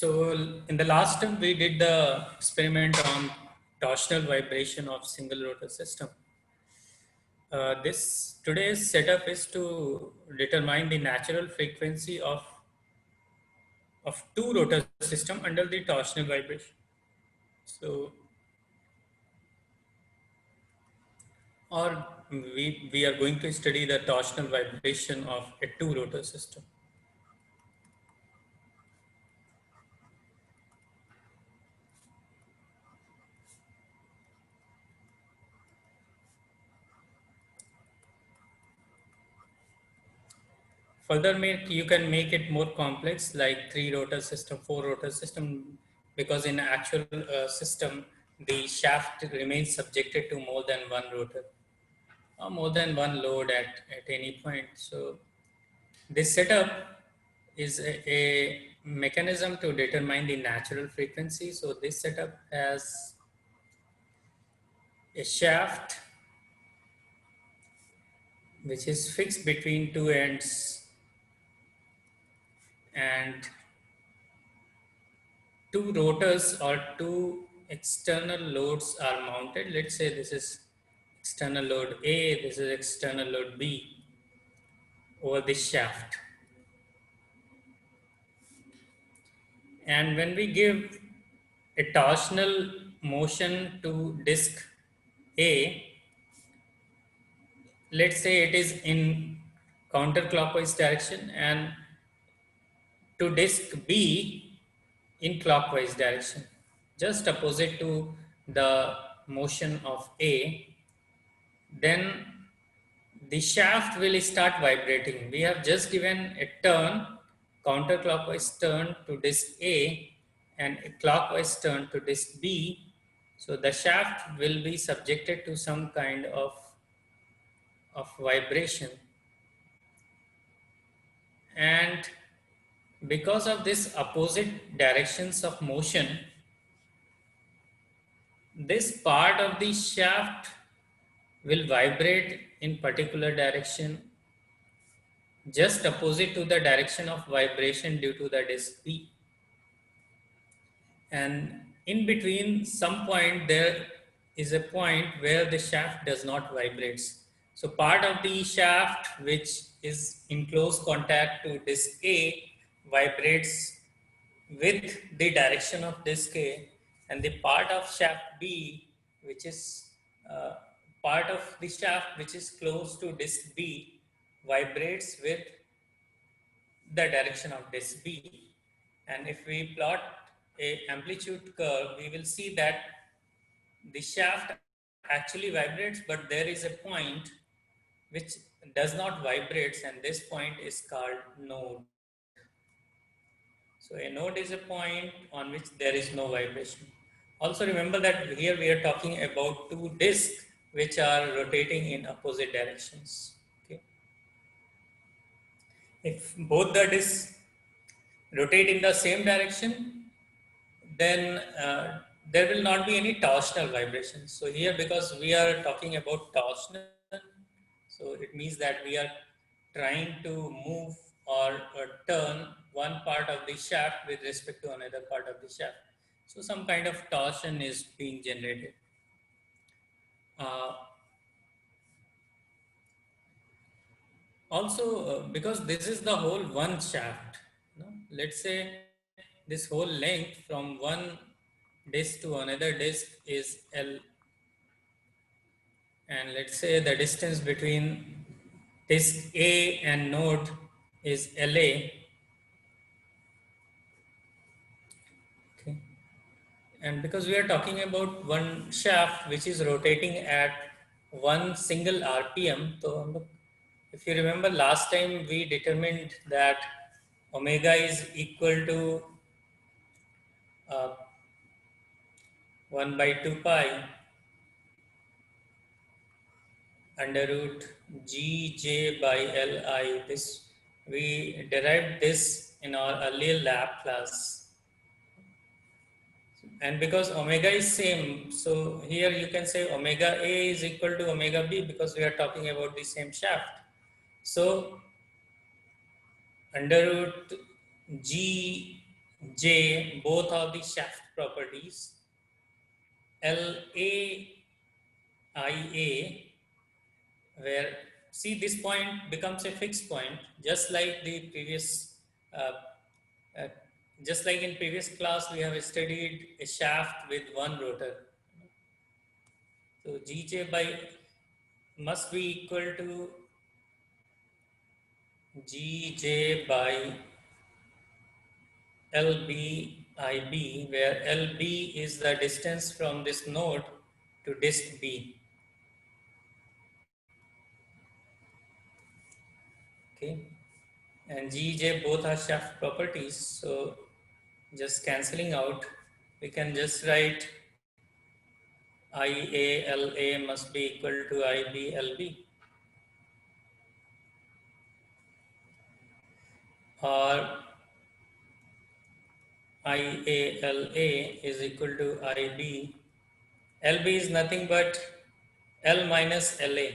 So in the last step, we did the experiment on torsional vibration of single rotor system. This today's setup is to determine the natural frequency of two rotor system under the torsional vibration. So, or we are going to study the torsional vibration of a two rotor system. Further, you can make it more complex, like three rotor system, four rotor system, because in actual system, the shaft remains subjected to more than one rotor or more than one load at any point. So this setup is a mechanism to determine the natural frequency. So this setup has a shaft which is fixed between two ends, and two rotors or two external loads are mounted. Let's say this is external load A, this is external load B over this shaft. And when we give a torsional motion to disc A, let's say it is in counterclockwise direction, and to disc B in clockwise direction, just opposite to the motion of A, then the shaft will start vibrating. We have just given a turn, counterclockwise turn to disc A and a clockwise turn to disc B. So the shaft will be subjected to some kind of vibration. And because of this opposite directions of motion, this part of the shaft will vibrate in particular direction just opposite to the direction of vibration due to the disc B. And in between some point there is a point where the shaft does not vibrate. So part of the shaft which is in close contact to disc A vibrates with the direction of disc A, and the part of shaft B which is part of the shaft which is close to disc B vibrates with the direction of disc B. And if we plot a amplitude curve, we will see that the shaft actually vibrates, but there is a point which does not vibrate, and this point is called node. So a node is a point on which there is no vibration. Also remember that here we are talking about two discs which are rotating in opposite directions. Okay. If both the discs rotate in the same direction, then there will not be any torsional vibration. So here, because we are talking about torsional, so it means that we are trying to move or turn one part of the shaft with respect to another part of the shaft. So some kind of torsion is being generated. Uh, Also, because this is the whole one shaft, let's say this whole length from one disc to another disc is L, and let's say the distance between disc A and node is LA. Okay. And because we are talking about one shaft which is rotating at one single RPM, so if you remember last time we determined that omega is equal to uh, 1 by 2 pi under root Gj by Li. This we derived this in our earlier lab class. And because omega is same, so here you can say omega A is equal to omega B because we are talking about the same shaft. So under root G J, both of the shaft properties, LA, IA, where see this point becomes a fixed point, just like the previous, uh, uh, just like in previous class we have studied a shaft with one rotor. So Gj by must be equal to Gj by LBIB, where LB is the distance from this node to disk B. Okay, and Gj both are shaft properties, so just cancelling out, we can just write IALA must be equal to IBLB, or IALA is equal to IB. LB is nothing but L minus LA.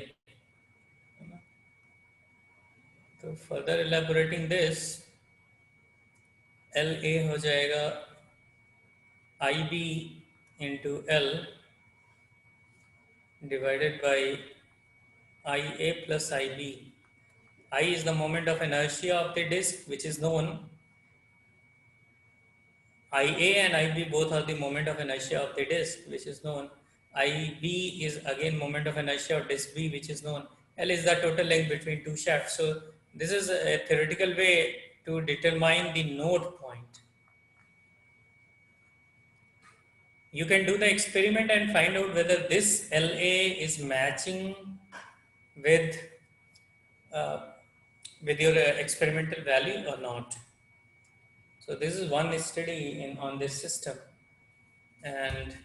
So further elaborating this, LA हो जाएगा IB into L divided by IA plus IB. I is the moment of inertia of the disk, which is known. IA and IB both are the moment of inertia of the disk, which is known. IB is again moment of inertia of disk B, which is known. L is the total length between two shafts. So this is a theoretical way to determine the node point. You can do the experiment and find out whether this LA is matching with uh, with your experimental value or not. So this is one study on this system, and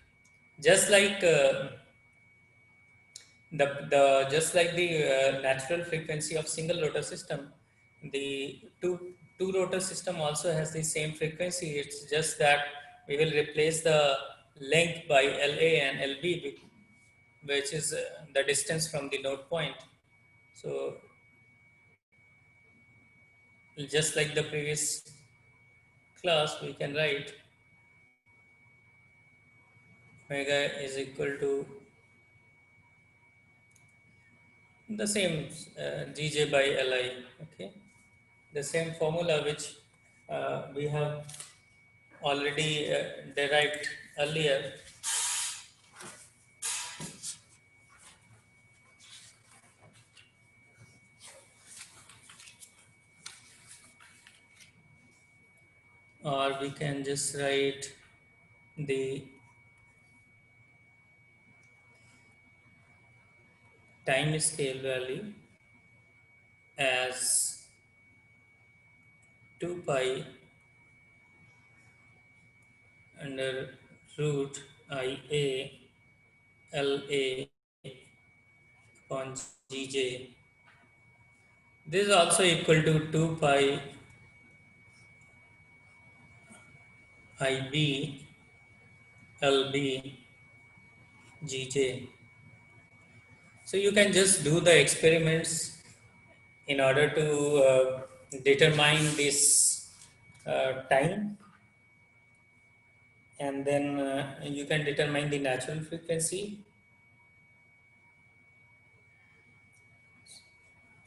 just like the just like the natural frequency of single rotor system, the two rotor system also has the same frequency. It's just that we will replace the length by LA and LB, which is the distance from the node point. So just like the previous class, we can write omega is equal to the same Gj by Li. Okay, the same formula which we have already derived earlier. Or we can just write the time scale value as 2 pi under root IA LA upon Gj. This is also equal to 2 pi IB LB Gj. So you can just do the experiments in order to determine this time, and then you can determine the natural frequency.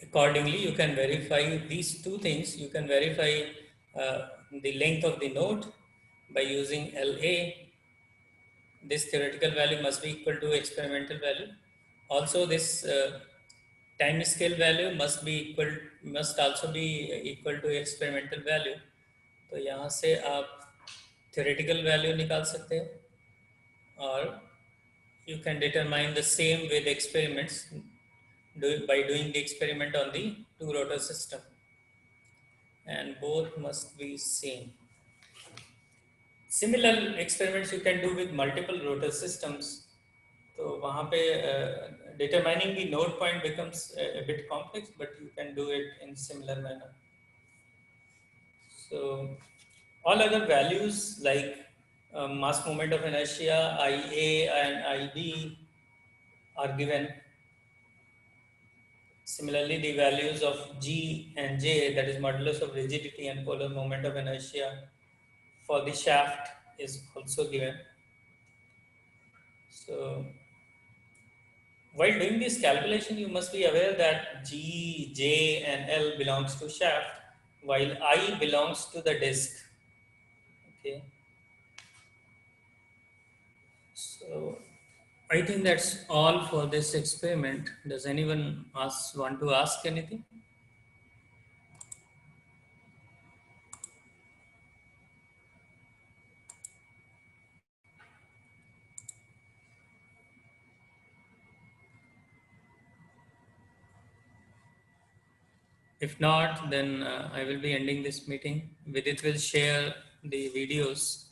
Accordingly, you can verify these two things. You can verify the length of the node by using LA. This theoretical value must be equal to experimental value. Also, this time scale value must also be equal to experimental value. तो यहाँ से आप theoretical value निकाल सकते हो, और you can determine the same with experiments by doing the experiment on the two rotor system, and both must be same. Similar experiments you can do with multiple rotor systems. तो वहाँ पे determining the node point becomes a bit complex, but you can do it in similar manner. So all other values like mass moment of inertia, IA and IB are given. Similarly, the values of G and J, that is modulus of rigidity and polar moment of inertia, for the shaft is also given. So while doing this calculation, you must be aware that G, J, and L belongs to shaft, while I belongs to the disc. Okay. So I think that's all for this experiment. Does anyone want to ask anything? If not, then I will be ending this meeting. Vidit will share the videos